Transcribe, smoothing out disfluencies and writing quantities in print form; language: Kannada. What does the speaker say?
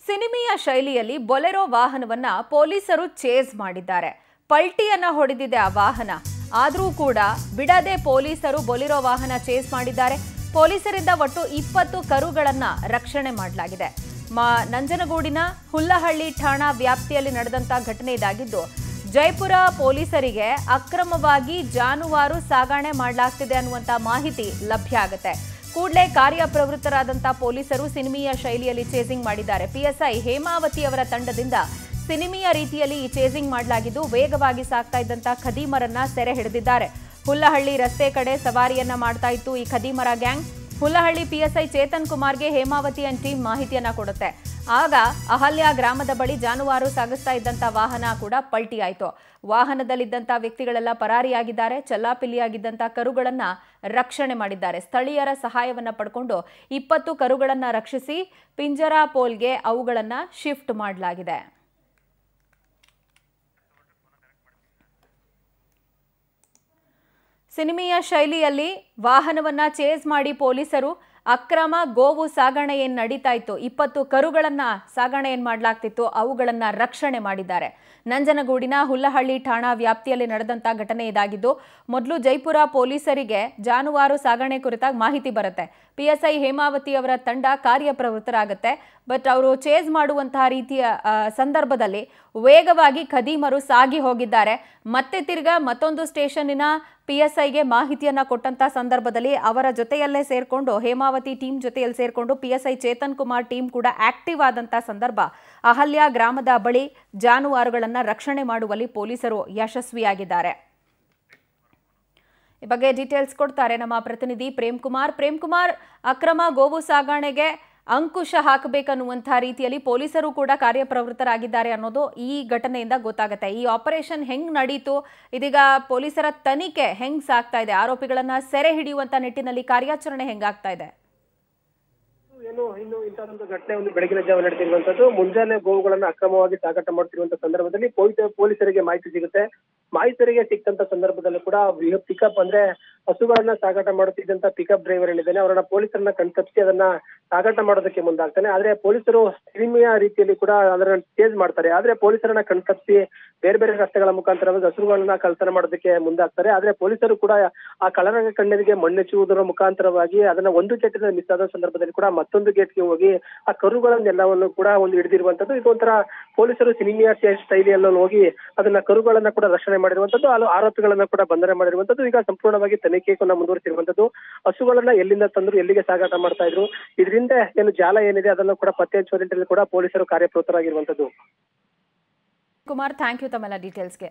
ಸಿನಿಮೀಯ ಶೈಲಿಯಲ್ಲಿ ಬೊಲೆರೋ ವಾಹನವನ್ನ ಪೊಲೀಸರು ಚೇಸ್ ಮಾಡಿದ್ದಾರೆ. ಪಲ್ಟಿಯನ್ನ ಹೊಡೆದಿದೆ ಆ ವಾಹನ. ಆದರೂ ಕೂಡ ಬಿಡದೆ ಪೊಲೀಸರು ಬೊಲೆರೋ ವಾಹನ ಚೇಸ್ ಮಾಡಿದ್ದಾರೆ. ಪೊಲೀಸರಿಂದ ಒಟ್ಟು 20 ಕರುಗಳನ್ನ ರಕ್ಷಣೆ ಮಾಡಲಾಗಿದೆ. ನಂಜನಗೂಡಿನ ಹುಲ್ಲಹಳ್ಳಿ ಠಾಣಾ ವ್ಯಾಪ್ತಿಯಲ್ಲಿ ನಡೆದಂತ ಘಟನೆ ಇದಾಗಿದ್ದು, ಜೈಪುರ ಪೊಲೀಸರಿಗೆ ಅಕ್ರಮವಾಗಿ ಜಾನುವಾರು ಸಾಗಣೆ ಮಾಡಲಾಗ್ತಿದೆ ಅನ್ನುವಂತ ಮಾಹಿತಿ ಲಭ್ಯ ಆಗುತ್ತೆ. ಕೂಡಲೇ ಕಾರ್ಯಪ್ರವೃತ್ತರಾದಂತ ಪೊಲೀಸರು ಸಿನಿಮೀಯ ಶೈಲಿಯಲ್ಲಿ ಚೇಸಿಂಗ್ ಮಾಡಿದ್ದಾರೆ. ಪಿಎಸ್ಐ ಹೇಮಾವತಿ ಅವರ ತಂಡದಿಂದ ಸಿನಿಮೀಯ ರೀತಿಯಲ್ಲಿ ಈ ಚೇಸಿಂಗ್ ಮಾಡಲಾಗಿದ್ದು, ವೇಗವಾಗಿ ಸಾಗ್ತಾ ಇದ್ದಂತ ಖದೀಮರನ್ನ ಸೆರೆ ಹಿಡಿದಿದ್ದಾರೆ. ಹುಲ್ಲಹಳ್ಳಿ ರಸ್ತೆ ಕಡೆ ಸವಾರಿಯನ್ನ ಮಾಡ್ತಾ ಇತ್ತು ಈ ಖದೀಮರ ಗ್ಯಾಂಗ್. ಹುಲ್ಲಹಳ್ಳಿ ಪಿಎಸ್ಐ ಚೇತನ್ ಕುಮಾರ್ಗೆ ಹೇಮಾವತಿ ಅಂಡ್ ಟೀಮ್ ಮಾಹಿತಿಯನ್ನ ಕೊಡುತ್ತೆ. ಆಗ ಅಹಲ್ಯ ಗ್ರಾಮದ ಬಳಿ ಜಾನುವಾರು ಸಾಗಿಸ್ತಾ ಇದ್ದಂತ ವಾಹನ ಕೂಡ ಪಲ್ಟಿ ಆಯಿತು. ವಾಹನದಲ್ಲಿದ್ದಂತ ವ್ಯಕ್ತಿಗಳೆಲ್ಲ ಪರಾರಿಯಾಗಿದ್ದಾರೆ. ಚಲ್ಲಾಪಿಲ್ಲಿಯಾಗಿದ್ದಂತ ಕರುಗಳನ್ನ ರಕ್ಷಣೆ ಮಾಡಿದ್ದಾರೆ. ಸ್ಥಳೀಯರ ಸಹಾಯವನ್ನ ಪಡ್ಕೊಂಡು 20 ಕರುಗಳನ್ನ ರಕ್ಷಿಸಿ ಪಿಂಜರಾ ಪೋಲ್ಗೆ ಅವುಗಳನ್ನ ಶಿಫ್ಟ್ ಮಾಡಲಾಗಿದೆ. ಸಿನಿಮೀಯ ಶೈಲಿಯಲ್ಲಿ ವಾಹನವನ್ನ ಚೇಸ್ ಮಾಡಿ ಪೊಲೀಸರು ಅಕ್ರಮ ಗೋವು ಸಾಗಣೆ ಏನ್ ನಡೀತಾ ಇತ್ತು, 20 ಕರುಗಳನ್ನ ಸಾಗಣೆ ಏನ್ ಮಾಡಲಾಗ್ತಿತ್ತು, ಅವುಗಳನ್ನ ರಕ್ಷಣೆ ಮಾಡಿದ್ದಾರೆ. ನಂಜನಗೂಡಿನ ಹುಲ್ಲಹಳ್ಳಿ ಠಾಣಾ ವ್ಯಾಪ್ತಿಯಲ್ಲಿ ನಡೆದಂತ ಘಟನೆ ಇದಾಗಿದ್ದು, ಮೊದಲು ಜೈಪುರ ಪೊಲೀಸರಿಗೆ ಜಾನುವಾರು ಸಾಗಣೆ ಕುರಿತಾಗಿ ಮಾಹಿತಿ ಬರುತ್ತೆ. ಪಿಎಸ್ಐ ಹೇಮಾವತಿ ಅವರ ತಂಡ ಕಾರ್ಯಪ್ರವೃತ್ತರಾಗುತ್ತೆ. ಬಟ್ ಅವರು ಚೇಸ್ ಮಾಡುವಂತಹ ರೀತಿಯ ಸಂದರ್ಭದಲ್ಲಿ ವೇಗವಾಗಿ ಖದೀಮರು ಸಾಗಿ ಹೋಗಿದ್ದಾರೆ. ಮತ್ತೆ ತಿರ್ಗಾ ಮತ್ತೊಂದು ಸ್ಟೇಷನ್ನಿನ ಪಿಎಸ್ಐಗೆ ಮಾಹಿತಿಯನ್ನ ಕೊಟ್ಟಂತ ಸಂದರ್ಭದಲ್ಲಿ ಅವರ ಜೊತೆಯಲ್ಲೇ ಸೇರ್ಕೊಂಡು ಹೇಮಾವತಿ ಟೀಮ್ ಜೊತೆಯಲ್ಲಿ ಸೇರ್ಕೊಂಡು ಪಿಎಸ್ಐ ಚೇತನ್ ಕುಮಾರ್ ಟೀಮ್ ಕೂಡ ಆಕ್ಟಿವ್ ಆದಂತ ಸಂದರ್ಭ ಅಹಲ್ಯ ಗ್ರಾಮದ ಬಳಿ ಜಾನುವಾರುಗಳನ್ನ ರಕ್ಷಣೆ ಮಾಡುವಲ್ಲಿ ಪೊಲೀಸರು ಯಶಸ್ವಿಯಾಗಿದ್ದಾರೆ. ಈ ಬಗ್ಗೆ ಡೀಟೇಲ್ಸ್ ಕೊಡ್ತಾರೆ ನಮ್ಮ ಪ್ರತಿನಿಧಿ ಪ್ರೇಮ್ ಕುಮಾರ್. ಅಕ್ರಮ ಗೋವು ಸಾಗಣೆಗೆ ಅಂಕುಶ ಹಾಕಬೇಕನ್ನುವಂತಹ ರೀತಿಯಲ್ಲಿ ಪೊಲೀಸರು ಕೂಡ ಕಾರ್ಯಪ್ರವೃತ್ತರಾಗಿದ್ದಾರೆ ಅನ್ನೋದು ಈ ಘಟನೆಯಿಂದ ಗೊತ್ತಾಗುತ್ತೆ. ಈ ಆಪರೇಷನ್ ಹೆಂಗ್ ನಡೀತು, ಇದೀಗ ಪೊಲೀಸರ ತನಿಖೆ ಹೆಂಗ್ ಸಾಗ್ತಾ ಇದೆ, ಆರೋಪಿಗಳನ್ನ ಸೆರೆ ಹಿಡಿಯುವಂತ ನಿಟ್ಟಿನಲ್ಲಿ ಕಾರ್ಯಾಚರಣೆ ಹೆಂಗಾಗ್ತಾ ಇದೆ? ಇನ್ನು ಇಂಥದ್ದೊಂದು ಘಟನೆ ಒಂದು ಬೆಳಗಿನ ಜಾವ ನಡೆದಿರುವಂತದ್ದು. ಮುಂಜಾನೆ ಗೋವುಗಳನ್ನ ಅಕ್ರಮವಾಗಿ ಸಾಗಾಟ ಮಾಡುತ್ತಿರುವಂತಹ ಸಂದರ್ಭದಲ್ಲಿ ಪೊಲೀಸರಿಗೆ ಮಾಹಿತಿ ಸಿಗುತ್ತೆ. ಮಾಹಿತಿಗೆ ಸಿಕ್ಕಂತ ಸಂದರ್ಭದಲ್ಲೂ ಕೂಡ ಪಿಕಪ್ ಅಂದ್ರೆ ಹಸುಗಳನ್ನ ಸಾಗಾಟ ಮಾಡುತ್ತಿದ್ದಂತ ಪಿಕಪ್ ಡ್ರೈವರ್ ಏನಿದ್ದಾನೆ ಅವರನ್ನ ಪೊಲೀಸರನ್ನ ಕಣ್ತಪ್ಪಿಸಿ ಅದನ್ನ ಸಾಗಾಟ ಮಾಡೋದಕ್ಕೆ ಮುಂದಾಗ್ತಾನೆ. ಆದ್ರೆ ಪೊಲೀಸರು ಸಿನಿಮೀಯ ರೀತಿಯಲ್ಲಿ ಕೂಡ ಅದನ್ನ ಚೇಸ್ ಮಾಡ್ತಾರೆ. ಆದ್ರೆ ಪೊಲೀಸರನ್ನ ಕಣ್ತಪ್ಪಿಸಿ ಬೇರೆ ಬೇರೆ ರಸ್ತೆಗಳ ಮುಖಾಂತರವಾಗಿ ಹಸುಗಳನ್ನ ಕಳ್ತನ ಮಾಡೋದಕ್ಕೆ ಮುಂದಾಗ್ತಾರೆ. ಆದ್ರೆ ಪೊಲೀಸರು ಕೂಡ ಆ ಕಳ್ಳರ ಕಣ್ಣರಿಗೆ ಮಣ್ಣೆಚ್ಚುವುದರ ಮುಖಾಂತರವಾಗಿ ಅದನ್ನ ಒಂದು ಗೇಟಿನ ಮಿಸ್ ಆದ ಸಂದರ್ಭದಲ್ಲಿ ಕೂಡ ಮತ್ತೊಂದು ಗೇಟ್ಗೆ ಹೋಗಿ ಆ ಕರುಗಳನ್ನೆಲ್ಲವನ್ನು ಕೂಡ ಒಂದು ಹಿಡಿದಿರುವಂತದ್ದು. ಇದೊಂಥರ ಪೊಲೀಸರು ಸಿನಿಮೀಯ ಶೈಲಿಯಲ್ಲಿ ಹೋಗಿ ಅದನ್ನ ಕರುಗಳನ್ನ ಕೂಡ ರಕ್ಷಣೆ ಮಾಡಿರುವಂತದ್ದು, ಆರೋಪಿಗಳನ್ನ ಕೂಡ ಬಂಧನ ಮಾಡಿರುವಂತದ್ದು. ಈಗ ಸಂಪೂರ್ಣವಾಗಿ ತನಿಖೆಯನ್ನು ಮುಂದುವರಿಸಿರುವಂತದ್ದು. ಹಸುಗಳನ್ನ ಎಲ್ಲಿಂದ ತಂದ್ರು, ಎಲ್ಲಿಗೆ ಸಾಗಾಟ ಮಾಡ್ತಾ ಇದ್ರು, ಇದರಿಂದ ಏನು ಜಾಲ ಏನಿದೆ ಅದನ್ನು ಕೂಡ ಪತ್ತೆ ಹಚ್ಚುವ ನಿಟ್ಟಿನಲ್ಲಿ ಕೂಡ ಪೊಲೀಸರು ಕಾರ್ಯಪ್ರವೃತ್ತರಾಗಿರುವಂತದ್ದು. ಕುಮಾರ್, ಥ್ಯಾಂಕ್ ಯು ತಮ್ಮೆಲ್ಲ ಡೀಟೇಲ್ಸ್ಗೆ.